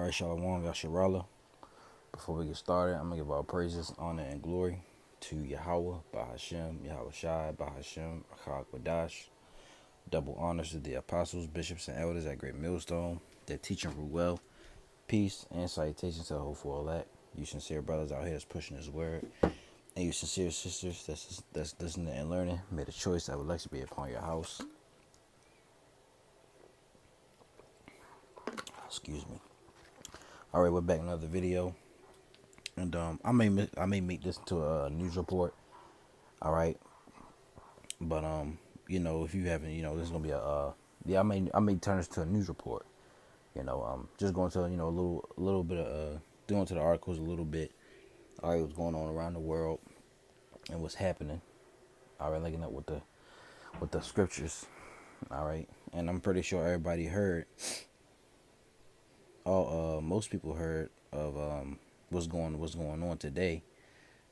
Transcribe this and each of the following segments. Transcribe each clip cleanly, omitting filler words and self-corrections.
All right, Shalom, Yasharallah. Before we get started, I'm going to give all praises, honor, and glory to Yahweh, Bahashem, Yahweh Shai, Bahashem, Achak Wadash. Double honors to the apostles, bishops, and elders at Great Millstone. Their teaching rule well. Peace and salutations to the whole for all that. You sincere brothers out here that's pushing his word. And you sincere sisters that's listening and learning. Made a choice that would like to be upon your house. Excuse me. All right, we're back in another video. And I may make this into a news report. All right. But if you haven't, this is gonna be I may turn this to a news report. Just going to a little bit of going to the articles a little bit. All right, what's going on around the world and what's happening. All right, linking up with the scriptures. All right, and I'm pretty sure everybody heard. Most people heard of what's going on today.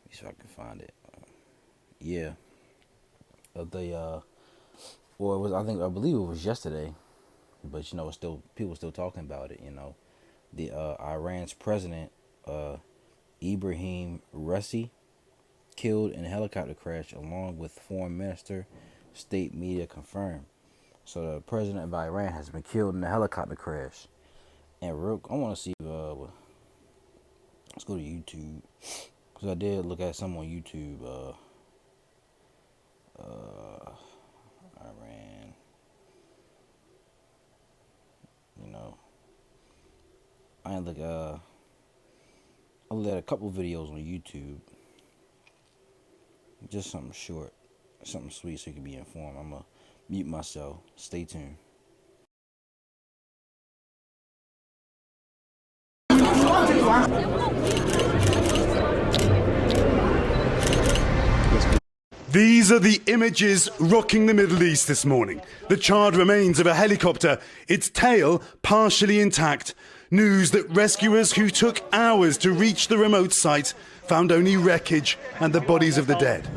Let me see if I can find it. I believe it was yesterday, but it's still people still talking about it. The Iran's president Ibrahim Raisi killed in a helicopter crash, along with foreign minister. State media confirmed. So the president of Iran has been killed in a helicopter crash. And I want to see. Let's go to YouTube, because I did look at some on YouTube. Iran. I look. I looked at a couple videos on YouTube. Just something short, something sweet, so you can be informed. I'm gonna mute myself. Stay tuned. These are the images rocking the Middle East this morning. The charred remains of a helicopter, its tail partially intact. News that rescuers who took hours to reach the remote site found only wreckage and the bodies of the dead.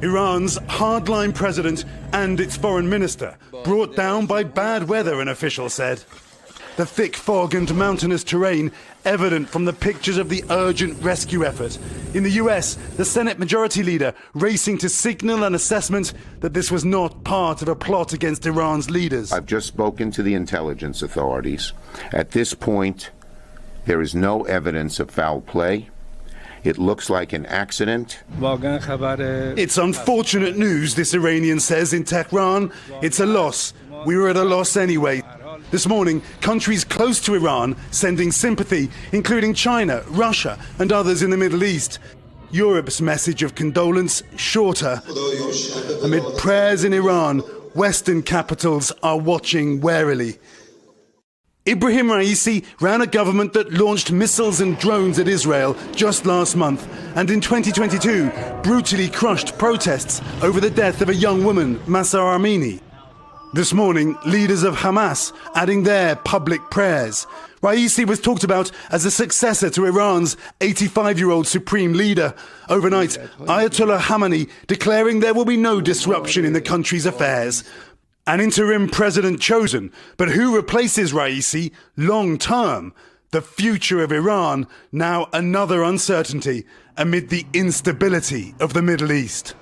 Iran's hardline president and its foreign minister brought down by bad weather, an official said. The thick fog and mountainous terrain evident from the pictures of the urgent rescue effort. In the US, the Senate Majority Leader racing to signal an assessment that this was not part of a plot against Iran's leaders. I've just spoken to the intelligence authorities. At this point, there is no evidence of foul play. It looks like an accident. It's unfortunate news, this Iranian says in Tehran. It's a loss. We were at a loss anyway. This morning, countries close to Iran sending sympathy, including China, Russia, and others in the Middle East. Europe's message of condolence shorter. Amid prayers in Iran, Western capitals are watching warily. Ibrahim Raisi ran a government that launched missiles and drones at Israel just last month, and in 2022 brutally crushed protests over the death of a young woman, Mahsa Amini. This morning, leaders of Hamas adding their public prayers. Raisi was talked about as a successor to Iran's 85-year-old supreme leader. Overnight, Ayatollah Khamenei declaring there will be no disruption in the country's affairs. An interim president chosen, but who replaces Raisi long term? The future of Iran, now another uncertainty amid the instability of the Middle East.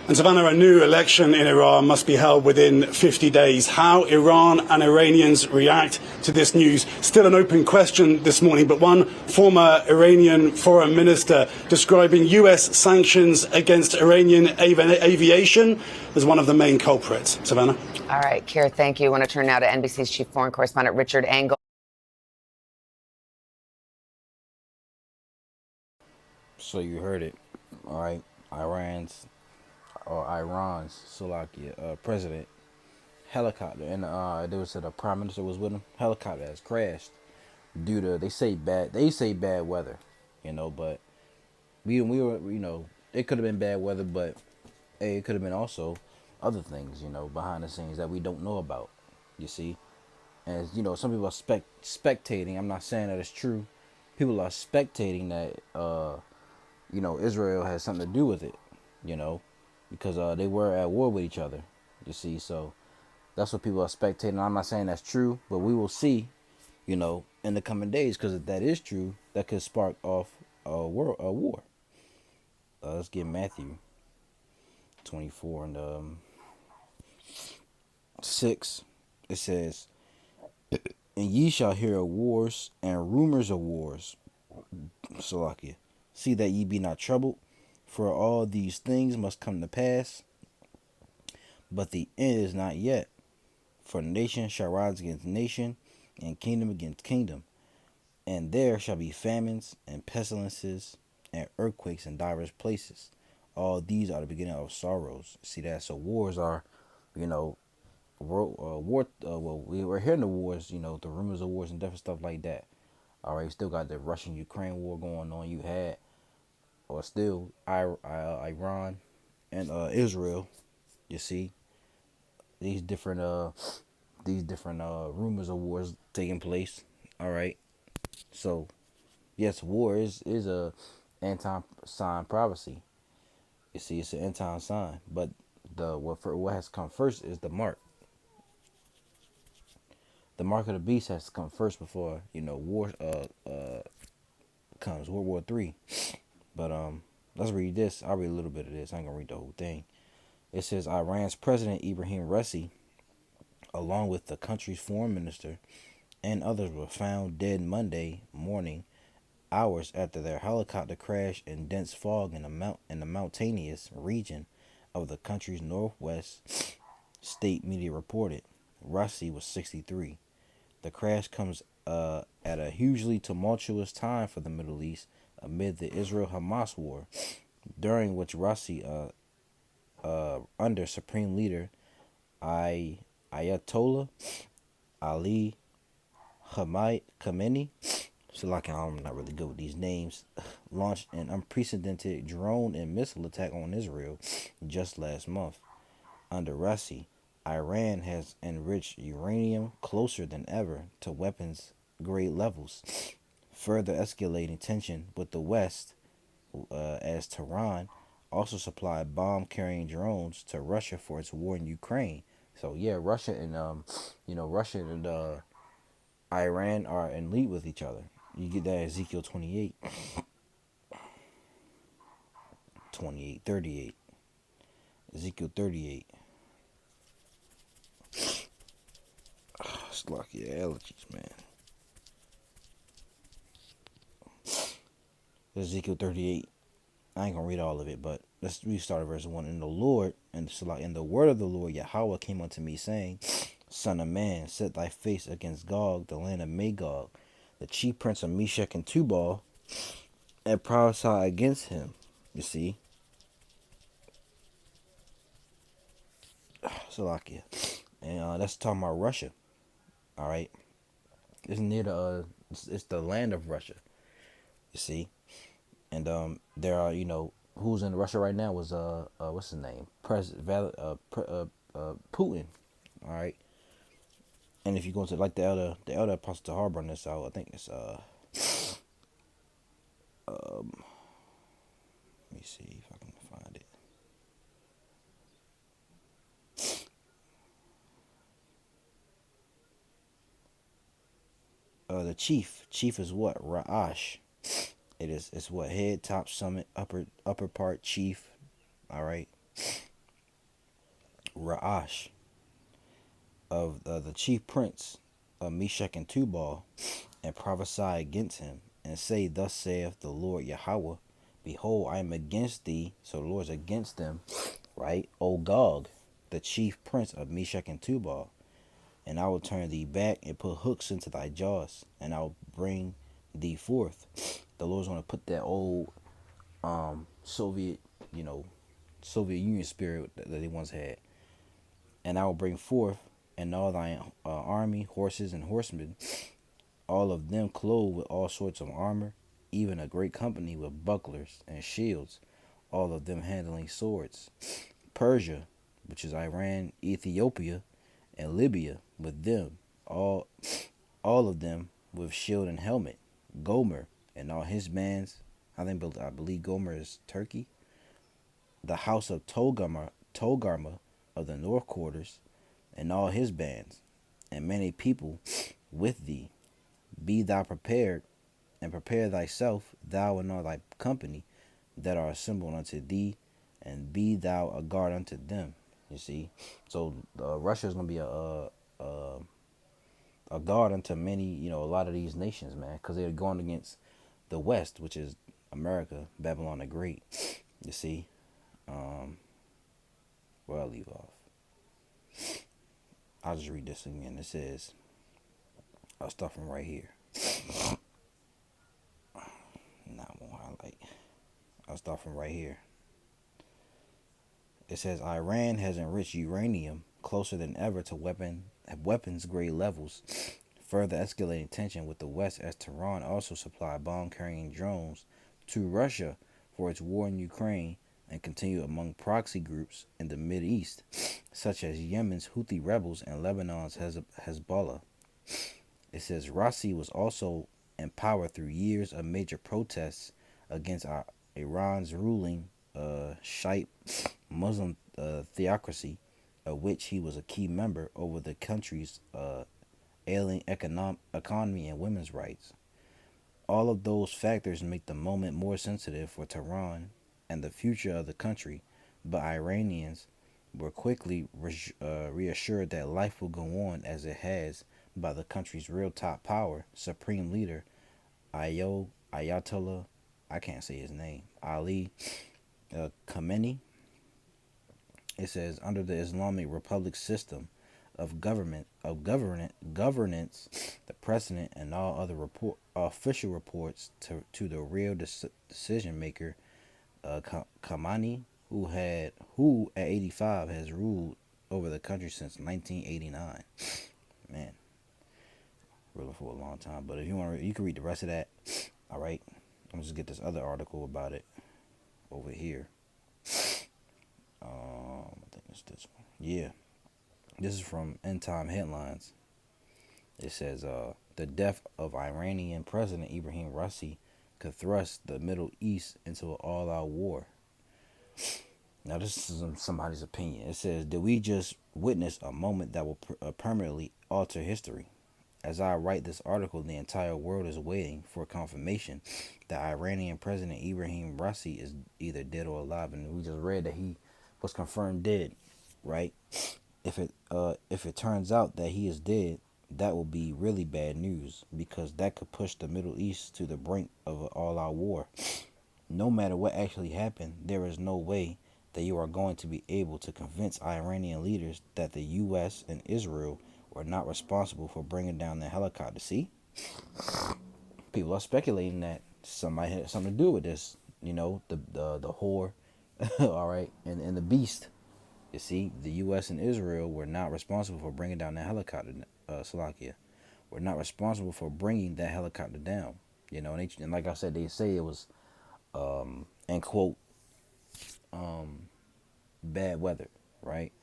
And Savannah, a new election in Iran must be held within 50 days. How Iran and Iranians react to this news, still an open question this morning, but one former Iranian foreign minister describing US sanctions against Iranian aviation as one of the main culprits. Savannah? All right, Keir, thank you. I want to turn now to NBC's chief foreign correspondent, Richard Engel. So you heard it, all right? Iran's president helicopter, and there was the prime minister was with him. Helicopter has crashed due to they say bad weather, but we were it could have been bad weather, but hey, it could have been also other things behind the scenes that we don't know about. You see, and some people are spectating. I'm not saying that it's true. People are spectating that Israel has something to do with it, because they were at war with each other, you see. So that's what people are spectating. I'm not saying that's true, but we will see, in the coming days, because if that is true, that could spark off a war. Let's get Matthew 24 and 6. It says, "And ye shall hear of wars and rumors of wars. Salakia. See that ye be not troubled, for all these things must come to pass, but the end is not yet. For nation shall rise against nation, and kingdom against kingdom. And there shall be famines and pestilences and earthquakes in divers places. All these are the beginning of sorrows." See that? So wars are, you know, well, we're hearing the wars, the rumors of wars and different stuff like that. All right, still got the Russian-Ukraine war going on. You had, or still, Iran and Israel. You see these different rumors of wars taking place. All right, so yes, war is a anti-sign prophecy. You see, it's an anti-sign, but what has come first is the mark. The mark of the beast has to come first before war comes, World War III. But let's read this. I'll read a little bit of this. I ain't gonna read the whole thing. It says Iran's President Ibrahim Raisi, along with the country's foreign minister and others, were found dead Monday morning, hours after their helicopter crashed in dense fog in the mountainous region of the country's northwest. State media reported. Raisi was 63. The crash comes at a hugely tumultuous time for the Middle East amid the Israel-Hamas war, during which Raisi, under Supreme Leader Ayatollah Ali Khamenei, so like I'm not really good with these names, launched an unprecedented drone and missile attack on Israel just last month. Under Raisi, Iran has enriched uranium closer than ever to weapons grade levels, further escalating tension with the West, as Tehran also supplied bomb-carrying drones to Russia for its war in Ukraine. So yeah, Russia and Iran are in league with each other. You get that Ezekiel 28, 38. Ezekiel 38. It's lucky allergies, man. Ezekiel 38. I ain't gonna read all of it, but let's restart at verse 1. And the Lord, and the word of the Lord Yahweh came unto me, saying, Son of man, set thy face against Gog, the land of Magog, the chief prince of Meshech and Tubal, and prophesy against him. You see? Salakia. And that's talking about Russia. All right? It's near it's the land of Russia. You see? And there are, who's in Russia right now was what's his name? Putin. All right. And if you go to like the elder Apostle Harbor on this out, I think it's let me see if I can find it. The chief is what? Ra'ash. It's what? Head, top, summit, upper part, chief. All right. Ra'ash of the chief prince of Meshech and Tubal, and prophesy against him, and say, Thus saith the Lord Yahweh, Behold, I am against thee. So the Lord's against them, right? O Gog, the chief prince of Meshech and Tubal, and I will turn thee back and put hooks into thy jaws, and I will bring thee forth. The Lord's going to put that old Soviet Union spirit that they once had. And I will bring forth, and all thy army, horses and horsemen, all of them clothed with all sorts of armor, even a great company with bucklers and shields, all of them handling swords. Persia, which is Iran, Ethiopia, and Libya, with them, all of them with shield and helmet. Gomer and all his bands, I believe Gomer is Turkey. The house of Togarma of the north quarters, and all his bands, and many people with thee. Be thou prepared, and prepare thyself, thou and all thy company that are assembled unto thee, and be thou a guard unto them. You see, so Russia is gonna be a guard unto many, a lot of these nations, man, because they're going against the West, which is America, Babylon the Great. You see, where I leave off. I'll just read this again. It says, I'll start from right here. Not one highlight. I'll start from right here. It says Iran has enriched uranium closer than ever to weapons grade levels, further escalating tension with the West as Tehran also supplied bomb-carrying drones to Russia for its war in Ukraine and continue among proxy groups in the Mideast, such as Yemen's Houthi rebels and Lebanon's Hezbollah. It says Rassi was also in power through years of major protests against Iran's ruling Shiite Muslim theocracy, of which he was a key member over the country's ailing economy and women's rights. All of those factors make the moment more sensitive for Tehran and the future of the country, but Iranians were quickly reassured that life will go on as it has by the country's real top power, supreme leader Ayatollah, I can't say his name, Ali Khamenei. It says under the Islamic Republic system of governance, the president and all other official reports to the real decision maker, Khamenei, who at 85 has ruled over the country since 1989. Man, ruling for a long time. But if you want to, you can read the rest of that. All right, I'm just get this other article about it over here. I think it's this one. Yeah, this is from End Time Headlines. It says, the death of Iranian President Ibrahim Raisi could thrust the Middle East into an all-out war. Now, this is somebody's opinion. It says, did we just witness a moment that will permanently alter history? As I write this article, the entire world is waiting for confirmation that Iranian President Ibrahim Raisi is either dead or alive. And we just read that he was confirmed dead, right? If it turns out that he is dead, that will be really bad news, because that could push the Middle East to the brink of an all-out war. No matter what actually happened, there is no way that you are going to be able to convince Iranian leaders that the U.S. and Israel were not responsible for bringing down the helicopter. See? People are speculating that somebody had something to do with this. The whore, all right, and the beast. You see, the U.S. and Israel were not responsible for bringing down the helicopter. Slovakia, were not responsible for bringing that helicopter down. And like I said, they say it was, end quote, bad weather, right?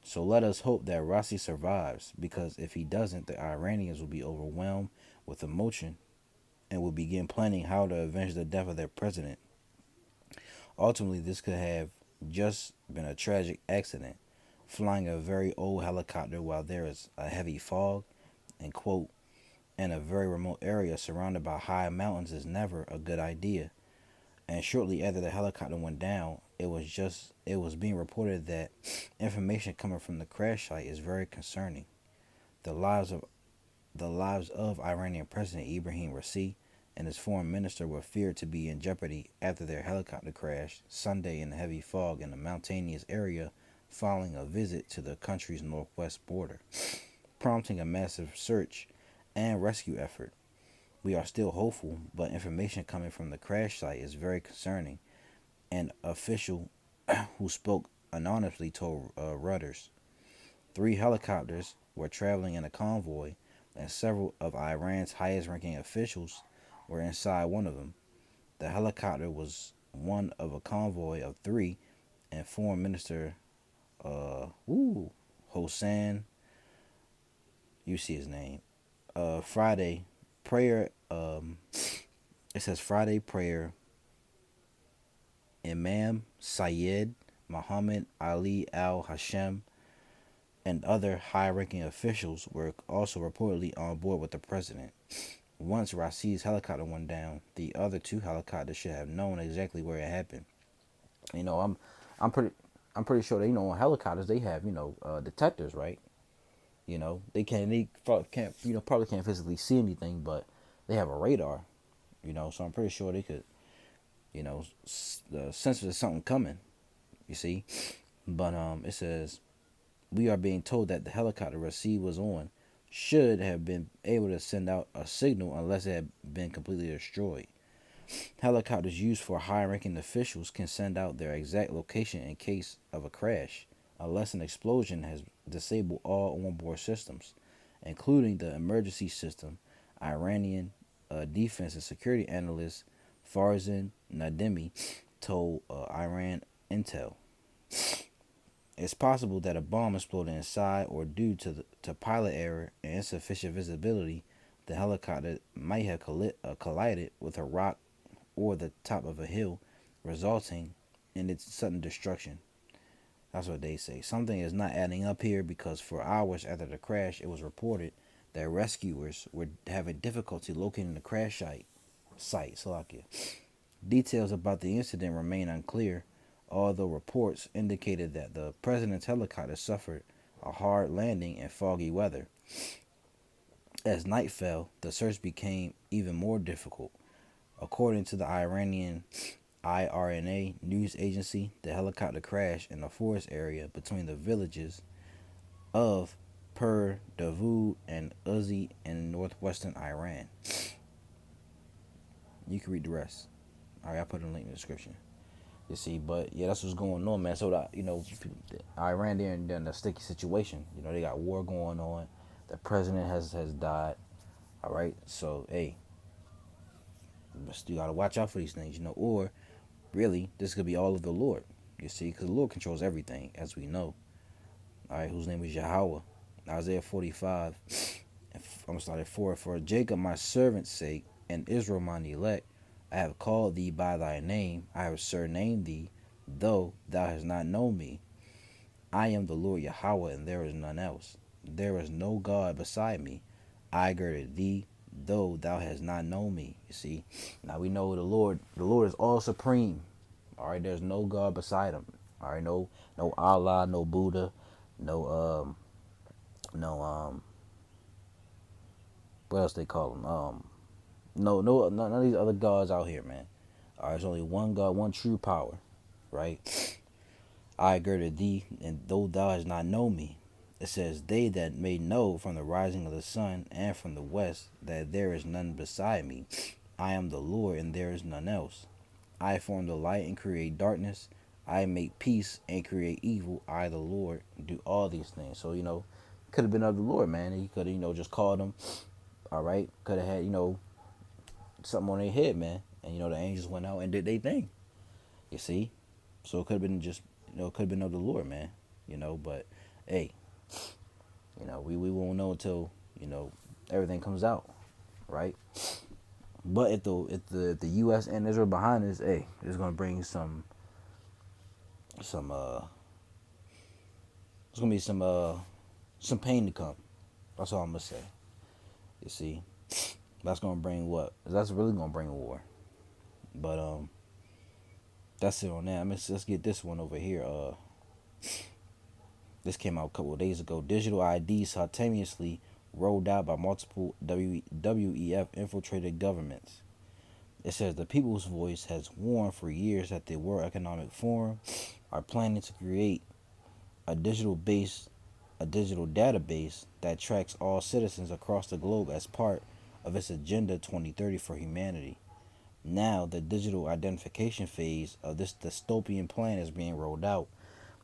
So let us hope that Raisi survives, because if he doesn't, the Iranians will be overwhelmed with emotion and will begin planning how to avenge the death of their president. Ultimately, this could have just been a tragic accident. Flying a very old helicopter while there is a heavy fog, and quote, in a very remote area surrounded by high mountains is never a good idea. And shortly after the helicopter went down, it was being reported that information coming from the crash site is very concerning. The lives of Iranian President Ibrahim Raisi and his foreign minister were feared to be in jeopardy after their helicopter crashed Sunday in the heavy fog in a mountainous area following a visit to the country's northwest border, prompting a massive search and rescue effort. We are still hopeful, but information coming from the crash site is very concerning, an official who spoke anonymously told Reuters. 3 helicopters were traveling in a convoy, and several of Iran's highest-ranking officials were inside one of them. The helicopter was one of a convoy of 3, and Foreign Minister Hossein, you see his name, Friday prayer, it says Friday prayer, Imam Syed Muhammad Ali al-Hashem and other high-ranking officials were also reportedly on board with the president. once Rasid's helicopter went down, the other two helicopters should have known exactly where it happened. You know, I'm pretty I'm pretty sure on helicopters they have detectors, right? They can't probably can't physically see anything, but they have a radar. So I'm pretty sure they could sense there's something coming. You see, but it says we are being told that the helicopter Rasid was on should have been able to send out a signal unless it had been completely destroyed. Helicopters used for high-ranking officials can send out their exact location in case of a crash, unless an explosion has disabled all onboard systems, including the emergency system. Iranian defense and security analyst Farzan Nademi told Iran Intel. It's possible that a bomb exploded inside, or due to pilot error and insufficient visibility, the helicopter might have collided with a rock or the top of a hill, resulting in its sudden destruction. That's what they say. Something is not adding up here, because for hours after the crash, it was reported that rescuers were having difficulty locating the crash site. Salakia. Details about the incident remain unclear, although reports indicated that the president's helicopter suffered a hard landing in foggy weather. As night fell, the search became even more difficult. According to the Iranian IRNA news agency, the helicopter crashed in a forest area between the villages of Pur Davud and Uzi in northwestern Iran. You can read the rest. All right, I put a link in the description. You see, but yeah, that's what's going on, man. So that Iran they're in a sticky situation. They got war going on. The president has died. All right, so hey, you gotta watch out for these things, or really, this could be all of the Lord. You see, because the Lord controls everything, as we know. All right, whose name is Yahweh. Isaiah 45. I'm gonna start at 4. For Jacob my servant's sake, and Israel mine elect, I have called thee by thy name. I have surnamed thee, though thou hast not known me. I am the Lord Yahweh, and there is none else. There is no God beside me. I girded thee, though thou hast not known me. You see, now we know the Lord. The Lord is all supreme. All right, there's no God beside him. All right, no Allah, no Buddha, no what else they call them? None of these other gods out here, man. All right, there's only one God, one true power, right? I girded thee, and though thou hast not known me. It says, they that may know from the rising of the sun and from the west that there is none beside me. I am the Lord, and there is none else. I form the light and create darkness. I make peace and create evil. I, the Lord, do all these things. So, could have been of the Lord, man. He could have, just called them. All right. Could have had, something on their head, man. And, the angels went out and did their thing. You see? So it could have been just, it could have been of the Lord, man. But, hey, we won't know until, everything comes out. Right? But if the U.S. and Israel behind us, hey, it's gonna bring some it's gonna be some pain to come. That's all I'm gonna say. You see, that's gonna bring what? That's really gonna bring a war. But that's it on that. Let's get this one over here. This came out a couple of days ago. Digital ID simultaneously rolled out by multiple WEF infiltrated governments. It says the People's Voice has warned for years that the World Economic Forum are planning to create a digital database that tracks all citizens across the globe as part of its Agenda 2030 for humanity. Now, the digital identification phase of this dystopian plan is being rolled out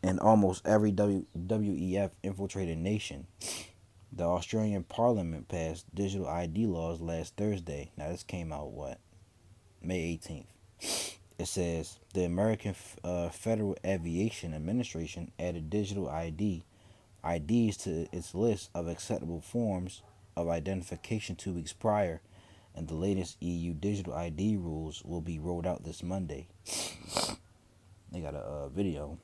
in almost every WEF infiltrated nation. The Australian Parliament passed digital ID laws last Thursday. Now, this came out, May 18th. It says the American Federal Aviation Administration added digital IDs to its list of acceptable forms of identification 2 weeks prior, and the latest EU digital ID rules will be rolled out this Monday. They got a video.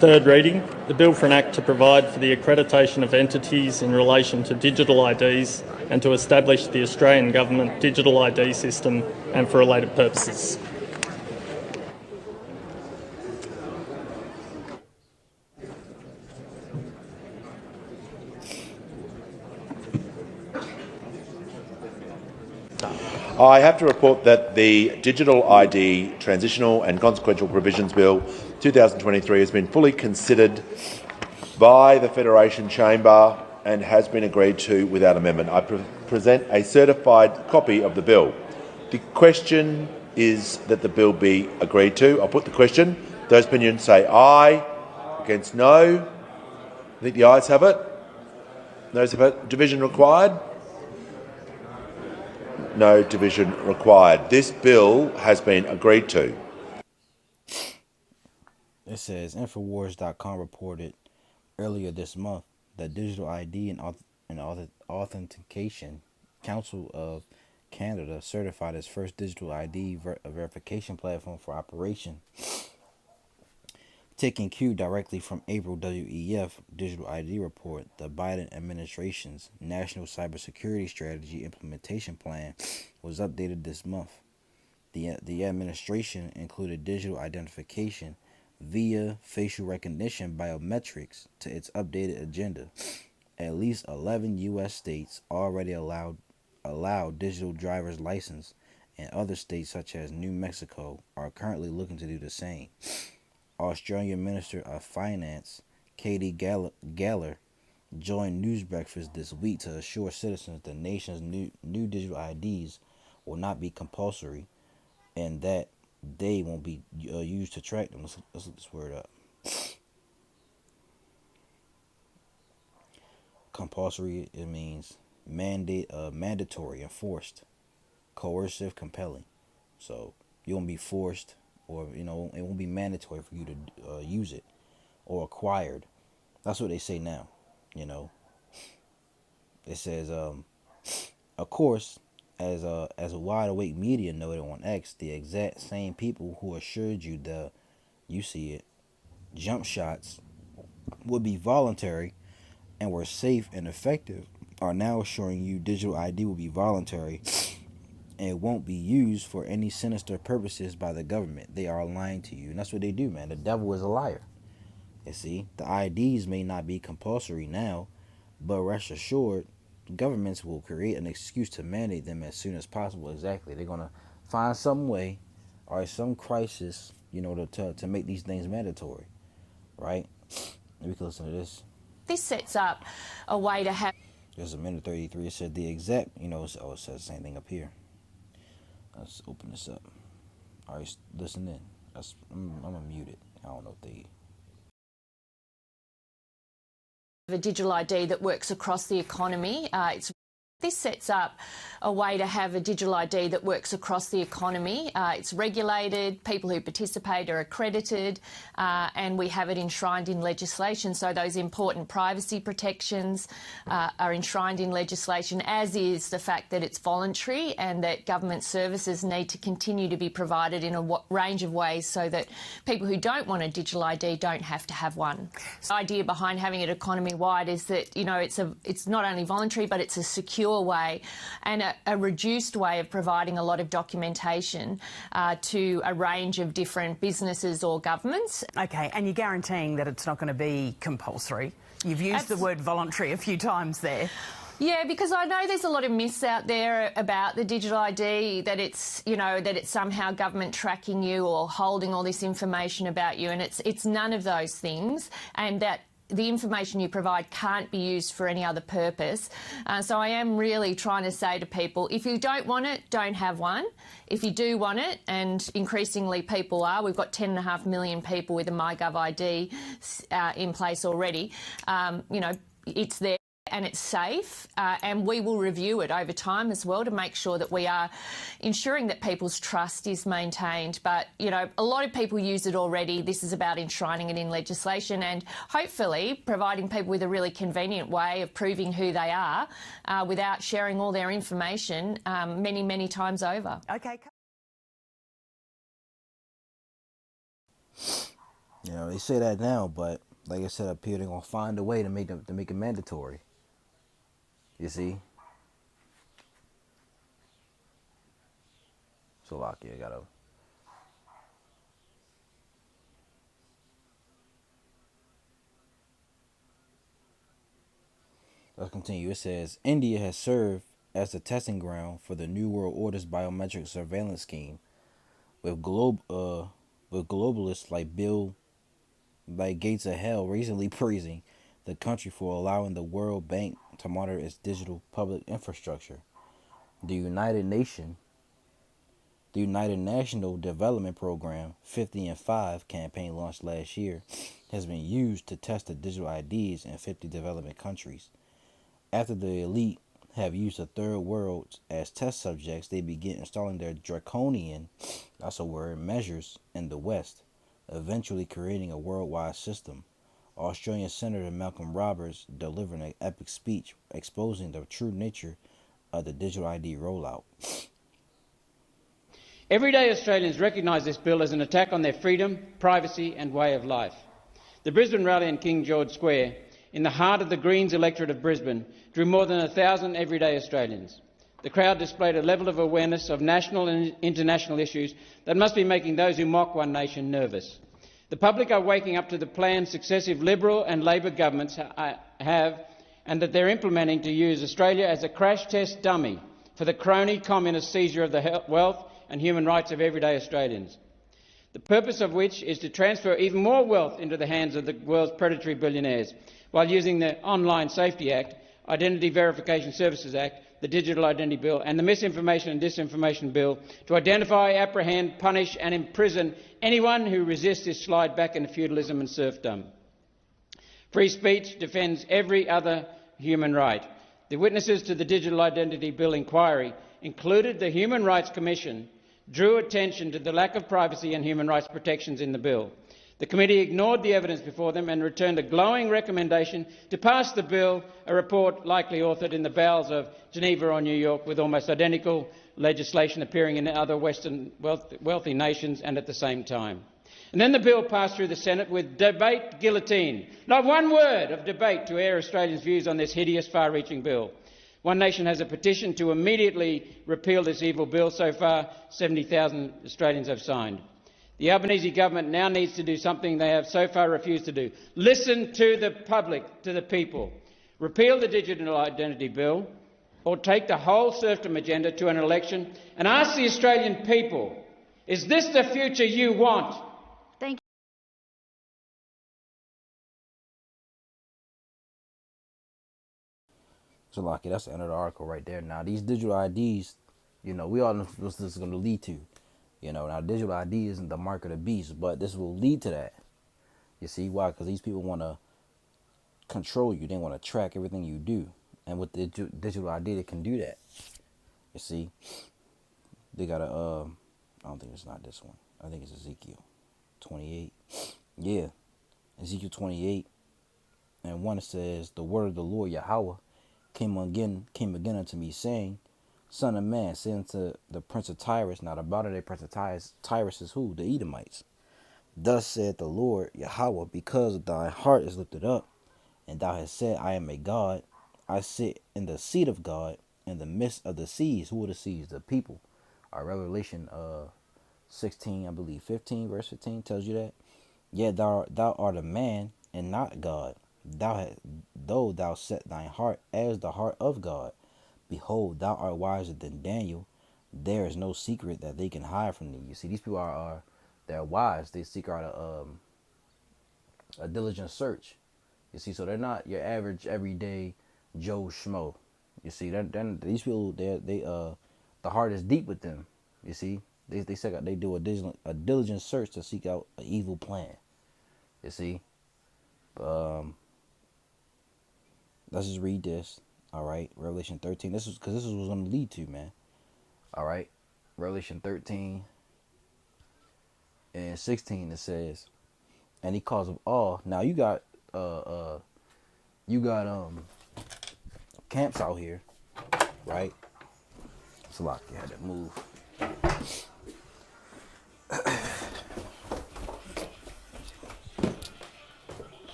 Third reading, the bill for an act to provide for the accreditation of entities in relation to digital IDs and to establish the Australian Government digital ID system and for related purposes. I have to report that the Digital ID Transitional and Consequential Provisions Bill 2023 has been fully considered by the Federation Chamber and has been agreed to without amendment. I present a certified copy of the bill. The question is that the bill be agreed to. I'll put the question. Those opinions say aye. Against no. I think the ayes have it. Those have it. Division required. No division required. This bill has been agreed to. It says Infowars.com reported earlier this month that Digital ID and Authentication Council of Canada certified its first digital ID verification platform for operation. Taking cue directly from April WEF Digital ID report, the Biden administration's National Cybersecurity Strategy Implementation Plan was updated this month. The administration included digital identification via facial recognition biometrics to its updated agenda. At least 11 U.S. states already allow digital driver's license, and other states such as New Mexico are currently looking to do the same. Australian Minister of Finance Katie Galler joined News Breakfast this week to assure citizens the nation's new digital IDs will not be compulsory and that they won't be used to track them. Let's look this word up. Compulsory, it means mandatory, enforced, coercive, compelling. So you won't be forced, or it won't be mandatory for you to use it or acquired. That's what they say now. It says, of course, as a Wide Awake Media noted on X, the exact same people who assured you you see it, jump shots would be voluntary and were safe and effective are now assuring you digital ID will be voluntary and won't be used for any sinister purposes by the government. They are lying to you. And that's what they do, man. The devil is a liar. You see, the IDs may not be compulsory now, but rest assured, governments will create an excuse to mandate them as soon as possible. Exactly. They're going to find some way or some crisis, to make these things mandatory. Right? We can listen to this. This sets up a way to have... There's a minute 33. It said the exact, it says the same thing up here. Let's open this up. All right, listen in. I'm gonna mute it. I don't know if they... a digital ID that works across the economy. This sets up a way to have a digital ID that works across the economy. It's regulated, people who participate are accredited, and we have it enshrined in legislation. So those important privacy protections are enshrined in legislation, as is the fact that it's voluntary and that government services need to continue to be provided in a range of ways so that people who don't want a digital ID don't have to have one. The idea behind having it economy-wide is that, it's not only voluntary, but it's a secure way and a reduced way of providing a lot of documentation to a range of different businesses or governments. Okay, and you're guaranteeing that it's not going to be compulsory. You've used the word voluntary a few times there. Yeah, because I know there's a lot of myths out there about the digital ID, that it's, that it's somehow government tracking you or holding all this information about you, and it's none of those things, and that the information you provide can't be used for any other purpose. So I am really trying to say to people, if you don't want it, don't have one. If you do want it, and increasingly people are, we've got 10.5 million people with a MyGov ID in place already, it's there. And it's safe, and we will review it over time as well to make sure that we are ensuring that people's trust is maintained. But, a lot of people use it already. This is about enshrining it in legislation and hopefully providing people with a really convenient way of proving who they are without sharing all their information many, many times over. Okay. You know, they say that now, but like I said up here, they're gonna find a way to make it mandatory. You see? So Slovakia gotta. Let's continue. It says India has served as the testing ground for the New World Order's biometric surveillance scheme, with globalists like Gates of Hell recently praising the country for allowing the World Bank to monitor its digital public infrastructure. The United National Development Program 50 and 5 campaign launched last year has been used to test the digital IDs in 50 developing countries. After the elite have used the third world as test subjects, they begin installing their draconian, that's a word, measures in the West, eventually creating a worldwide system. Australian Senator Malcolm Roberts delivered an epic speech exposing the true nature of the digital ID rollout. Everyday Australians recognise this bill as an attack on their freedom, privacy and way of life. The Brisbane rally in King George Square, in the heart of the Greens electorate of Brisbane, drew more than 1,000 everyday Australians. The crowd displayed a level of awareness of national and international issues that must be making those who mock One Nation nervous. The public are waking up to the plans successive Liberal and Labor governments have and that they're implementing to use Australia as a crash test dummy for the crony communist seizure of the wealth and human rights of everyday Australians. The purpose of which is to transfer even more wealth into the hands of the world's predatory billionaires, while using the Online Safety Act, Identity Verification Services Act, the Digital Identity Bill and the Misinformation and Disinformation Bill to identify, apprehend, punish and imprison anyone who resists this slide back into feudalism and serfdom. Free speech defends every other human right. The witnesses to the Digital Identity Bill inquiry included the Human Rights Commission, drew attention to the lack of privacy and human rights protections in the bill. The committee ignored the evidence before them and returned a glowing recommendation to pass the bill, a report likely authored in the bowels of Geneva or New York, with almost identical legislation appearing in other Western wealthy nations and at the same time. And then the bill passed through the Senate with debate guillotine. Not one word of debate to air Australians' views on this hideous, far-reaching bill. One Nation has a petition to immediately repeal this evil bill. So far, 70,000 Australians have signed. The Albanese government now needs to do something they have so far refused to do. Listen to the public, to the people. Repeal the Digital Identity Bill or take the whole serfdom agenda to an election and ask the Australian people, is this the future you want? Thank So, Lockie, that's the end of the article right there. Now, these digital IDs, we all know what this is going to lead to. Now digital ID isn't the mark of the beast, but this will lead to that. You see why? Because these people want to control you. They want to track everything you do. And with the digital ID, they can do that. You see, they got a, I don't think it's not this one. I think it's Ezekiel 28. Yeah, Ezekiel 28. And one says, the word of the Lord Yahweh came again unto me, saying, Son of man, say unto the prince of Tyrus. Now the Bauta prince of Tyrus is who? The Edomites. Thus said the Lord Yahweh, because thy heart is lifted up, and thou hast said, I am a God. I sit in the seat of God in the midst of the seas. Who are the seas? The people. Our Revelation 16, I believe 15, verse 15 tells you that. Yet thou art a man and not God. Though thou set thine heart as the heart of God. Behold, thou art wiser than Daniel. There is no secret that they can hide from thee. You see, these people they're wise. They seek out a diligent search. You see, so they're not your average everyday Joe Schmo. You see, these people, the heart is deep with them. You see, they do a diligent search to seek out an evil plan. You see, let's just read this. All right, Revelation 13. This is what's going to lead to, man. All right, Revelation 13 and 16. It says, and he calls them all. Now you got camps out here, right? It's a lot. You had to move.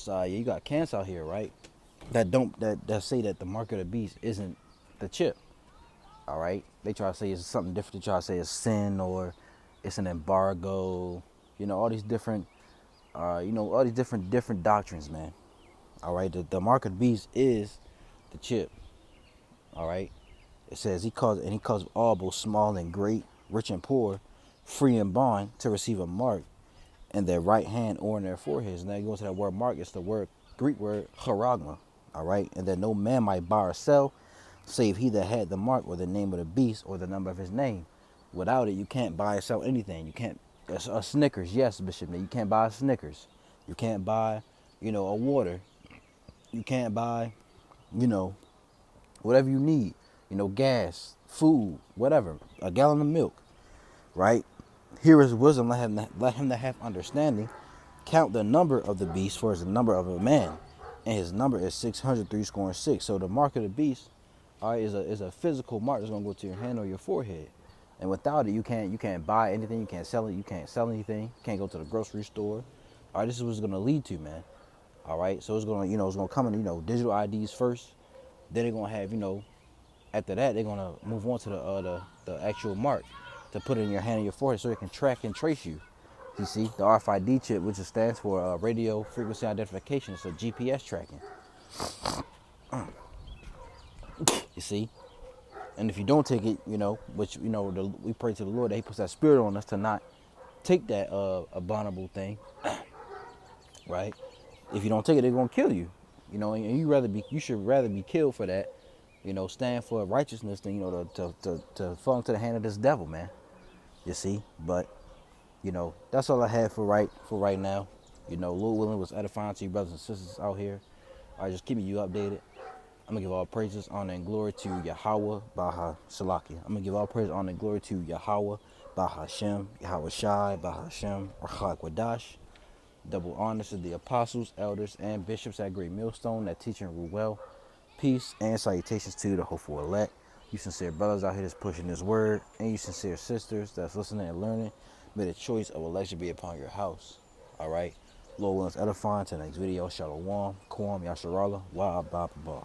side, you got cats out here, right? That say that the mark of the beast isn't the chip. All right, they try to say it's something different. They try to say it's sin or it's an embargo. You know, all these different, all these different doctrines, man. All right, the mark of the beast is the chip. All right, it says he calls all, both small and great, rich and poor, free and bond, to receive a mark in their right hand or in their foreheads. Now you go to that word mark. It's the Greek word charagma. All right, and that no man might buy or sell, save he that had the mark or the name of the beast or the number of his name. Without it, you can't buy or sell anything. You can't. A Snickers, yes, Bishop. You can't buy a Snickers. You can't buy, a water. You can't buy, whatever you need. Gas, food, whatever. A gallon of milk, right? Here is wisdom. Let him that have understanding count the number of the beast, for it's the number of a man, and his number is 666. So the mark of the beast, all right, is a physical mark that's gonna go to your hand or your forehead. And without it, you can't buy anything, you can't sell it, you can't sell anything, you can't go to the grocery store. All right, this is what it's gonna lead to, man. All right, so it's gonna come in, digital IDs first. Then they're gonna have, after that, they're gonna move on to the actual mark to put it in your hand and your forehead so it can track and trace you. You see, the RFID chip, which stands for radio frequency identification, so GPS tracking. You see. And if you don't take it, which, we pray to the Lord that he puts that spirit on us to not take that abominable thing, right? If you don't take it, they're going to kill you, and you should rather be killed for that, stand for righteousness than, to fall into the hand of this devil, man. You see, but, that's all I had for right now. Lord willing was edifying to you brothers and sisters out here. All right, just keeping you updated. I'm going to give all praises, honor, and glory to Yahweh Baha Shalaki. I'm going to give all praise, honor, and glory to Yahweh Baha Shem, Yahweh Shai, Baha Shem, Rachak Wadash. Double honors to the apostles, elders, and bishops at Great Millstone that teach and rule well. Peace and salutations to the hopeful elect. You sincere brothers out here that's pushing this word, and you sincere sisters that's listening and learning. May the choice of election be upon your house. All right. Lord willing, edifying. To the next video. Shalom, Kwam, Yasharallah, Wa Ba Ba.